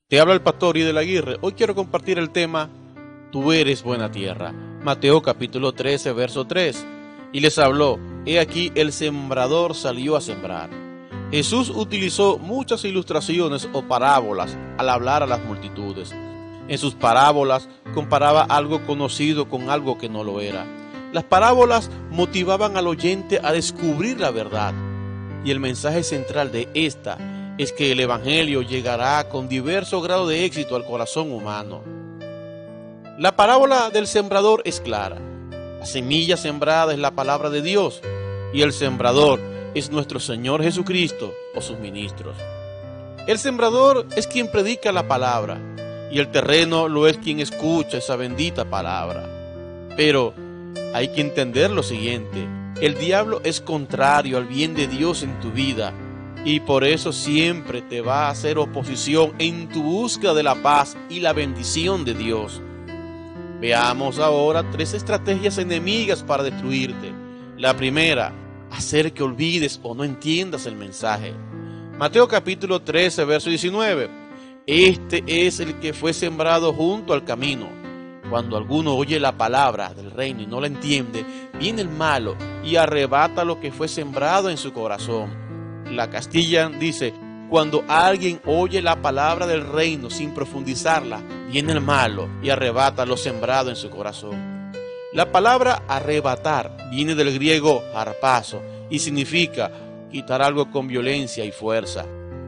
Te habla el pastor Idel Aguirre. Hoy quiero compartir el tema Tú eres buena tierra. Mateo capítulo 13, verso 3. Y les habló: He aquí el sembrador salió a sembrar. Jesús utilizó muchas ilustraciones o parábolas al hablar a las multitudes. En sus parábolas comparaba algo conocido con algo que no lo era. Las parábolas motivaban al oyente a descubrir la verdad. Y el mensaje central de esta es que el Evangelio llegará con diverso grado de éxito al corazón humano. La parábola del sembrador es clara. La semilla sembrada es la palabra de Dios y el sembrador es nuestro Señor Jesucristo o sus ministros. El sembrador es quien predica la palabra y el terreno lo es quien escucha esa bendita palabra. Pero hay que entender lo siguiente: el diablo es contrario al bien de Dios en tu vida. Y por eso siempre te va a hacer oposición en tu búsqueda de la paz y la bendición de Dios. Veamos ahora 3 estrategias enemigas para destruirte. La primera, hacer que olvides o no entiendas el mensaje. Mateo capítulo 13, verso 19. Este es el que fue sembrado junto al camino. Cuando alguno oye la palabra del reino y no la entiende, viene el malo y arrebata lo que fue sembrado en su corazón. La Castilla dice: cuando alguien oye la palabra del reino sin profundizarla, viene el malo y arrebata lo sembrado en su corazón. La palabra arrebatar viene del griego harpazo y significa quitar algo con violencia y fuerza.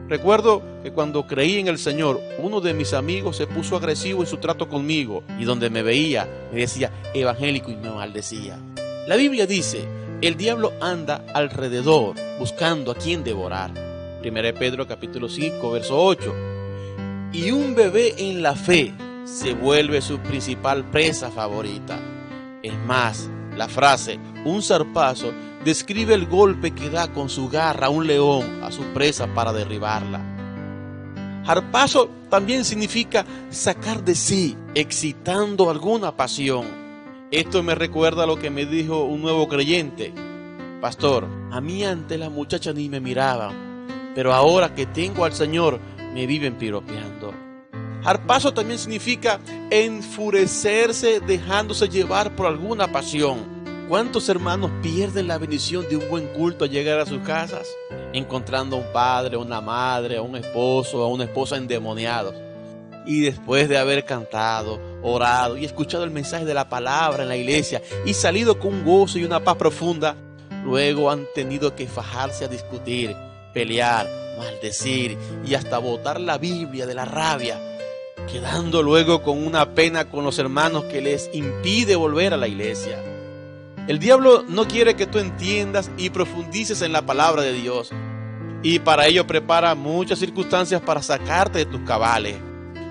Recuerdo que cuando creí en el Señor, uno de mis amigos se puso agresivo en su trato conmigo y donde me veía me decía evangélico y me maldecía. La Biblia dice: el diablo anda alrededor buscando a quien devorar. 1 Pedro capítulo 5, verso 8. Y un bebé en la fe se vuelve su principal presa favorita. Es más, la frase un zarpazo describe el golpe que da con su garra un león a su presa para derribarla. Zarpazo también significa sacar de sí, excitando alguna pasión. Esto me recuerda a lo que me dijo un nuevo creyente: pastor, a mí antes las muchachas ni me miraban, pero ahora que tengo al Señor me viven piropeando. Zarpazo también significa enfurecerse dejándose llevar por alguna pasión. ¿Cuántos hermanos pierden la bendición de un buen culto al llegar a sus casas? Encontrando a un padre, a una madre, a un esposo, a una esposa endemoniados. Y después de haber cantado, orado y escuchado el mensaje de la palabra en la iglesia y salido con un gozo y una paz profunda, luego han tenido que fajarse a discutir, pelear, maldecir y hasta botar la Biblia de la rabia, quedando luego con una pena con los hermanos que les impide volver a la iglesia. El diablo no quiere que tú entiendas y profundices en la palabra de Dios, y para ello prepara muchas circunstancias para sacarte de tus cabales.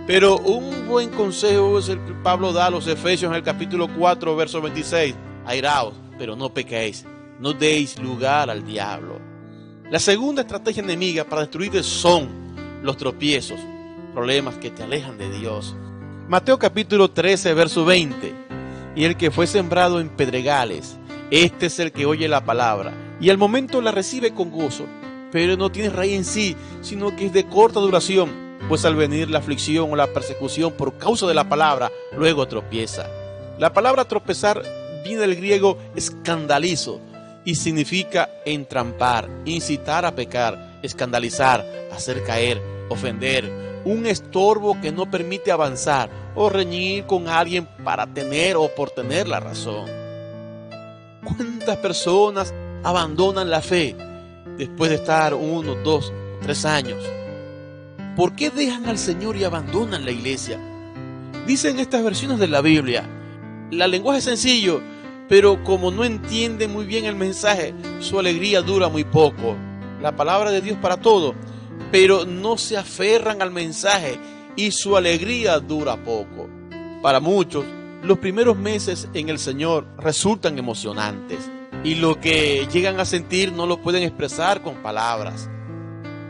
Pero un buen consejo es el que Pablo da a los Efesios en el capítulo 4, verso 26. Airaos, pero no pequéis, no deis lugar al diablo. La segunda estrategia enemiga para destruirte son los tropiezos, problemas que te alejan de Dios. Mateo capítulo 13, verso 20. Y el que fue sembrado en pedregales, este es el que oye la palabra y al momento la recibe con gozo, pero no tiene raíz en sí, sino que es de corta duración. Pues al venir la aflicción o la persecución por causa de la palabra, luego tropieza. La palabra tropezar viene del griego escandalizo y significa entrampar, incitar a pecar, escandalizar, hacer caer, ofender, un estorbo que no permite avanzar o reñir con alguien para tener o por tener la razón. ¿Cuántas personas abandonan la fe después de estar 1, 2, 3 años? ¿Por qué dejan al Señor y abandonan la iglesia? Dicen estas versiones de la Biblia: el lenguaje es sencillo, pero como no entienden muy bien el mensaje, su alegría dura muy poco. La palabra de Dios para todo, pero no se aferran al mensaje y su alegría dura poco. Para muchos, los primeros meses en el Señor resultan emocionantes y lo que llegan a sentir no lo pueden expresar con palabras.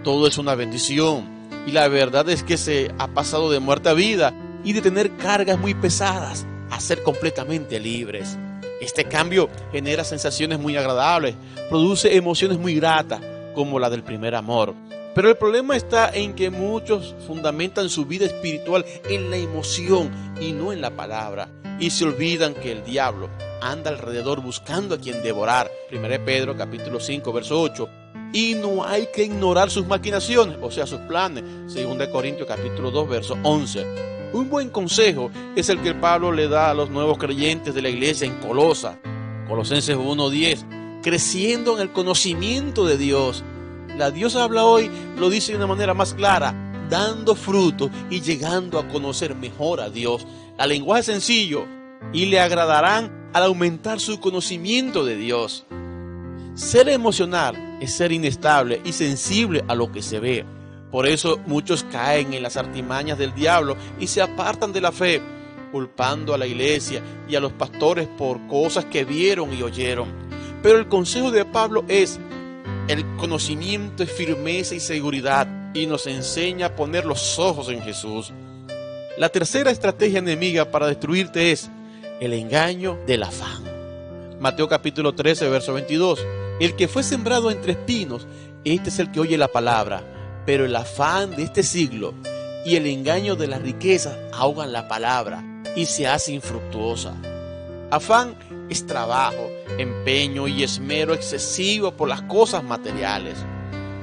Todo es una bendición. Y la verdad es que se ha pasado de muerte a vida y de tener cargas muy pesadas a ser completamente libres. Este cambio genera sensaciones muy agradables, produce emociones muy gratas, como la del primer amor. Pero el problema está en que muchos fundamentan su vida espiritual en la emoción y no en la palabra. Y se olvidan que el diablo anda alrededor buscando a quien devorar. 1 Pedro capítulo 5, verso 8. Y no hay que ignorar sus maquinaciones, o sea, sus planes. 2 Corintios capítulo 2, verso 11. Un buen consejo es el que Pablo le da a los nuevos creyentes de la iglesia en Colosenses 1:10, creciendo en el conocimiento de Dios. La Dios habla hoy, lo dice de una manera más clara, dando fruto y llegando a conocer mejor a Dios. El lenguaje sencillo, y le agradarán al aumentar su conocimiento de Dios. Ser emocional es ser inestable y sensible a lo que se ve. Por eso muchos caen en las artimañas del diablo y se apartan de la fe, culpando a la iglesia y a los pastores por cosas que vieron y oyeron. Pero el consejo de Pablo es: el conocimiento es firmeza y seguridad, y nos enseña a poner los ojos en Jesús. La tercera estrategia enemiga para destruirte es el engaño del afán. Mateo capítulo 13, verso 22. El que fue sembrado entre espinos, este es el que oye la palabra, pero el afán de este siglo y el engaño de las riquezas ahogan la palabra y se hace infructuosa. Afán es trabajo, empeño y esmero excesivo por las cosas materiales.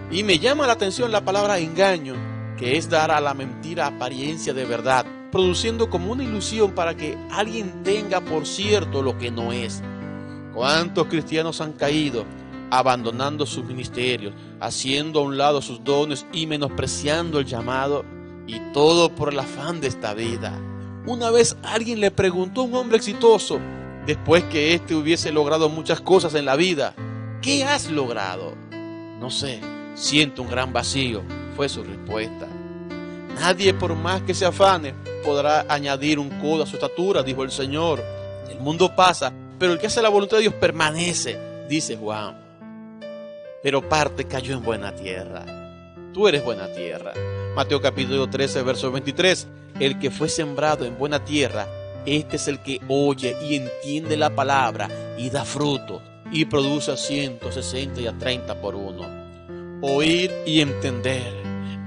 Y me llama la atención la palabra engaño, que es dar a la mentira apariencia de verdad, produciendo como una ilusión para que alguien tenga por cierto lo que no es. ¿Cuántos cristianos han caído abandonando sus ministerios, haciendo a un lado sus dones y menospreciando el llamado? Y todo por el afán de esta vida. Una vez alguien le preguntó a un hombre exitoso, después que éste hubiese logrado muchas cosas en la vida: ¿qué has logrado? No sé, siento un gran vacío, fue su respuesta. Nadie, por más que se afane, podrá añadir un codo a su estatura, dijo el Señor. El mundo pasa, pero el que hace la voluntad de Dios permanece, dice Juan. Pero parte cayó en buena tierra. Tú eres buena tierra. Mateo capítulo 13, verso 23. El que fue sembrado en buena tierra, este es el que oye y entiende la palabra y da fruto, y produce a 100, 60 y a 30 por uno. Oír y entender.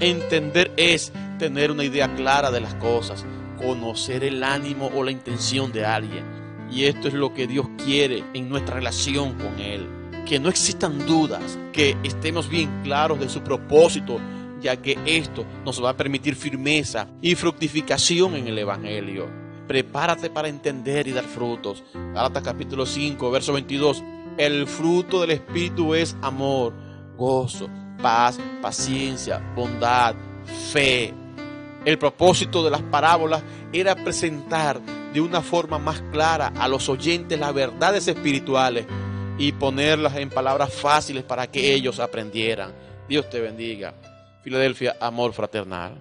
Entender es tener una idea clara de las cosas, conocer el ánimo o la intención de alguien. Y esto es lo que Dios quiere en nuestra relación con Él. Que no existan dudas, que estemos bien claros de su propósito, ya que esto nos va a permitir firmeza y fructificación en el Evangelio. Prepárate para entender y dar frutos. Gálatas capítulo 5, verso 22. El fruto del Espíritu es amor, gozo, paz, paciencia, bondad, fe. El propósito de las parábolas era presentar de una forma más clara a los oyentes las verdades espirituales y ponerlas en palabras fáciles para que ellos aprendieran. Dios te bendiga. Filadelfia, amor fraternal.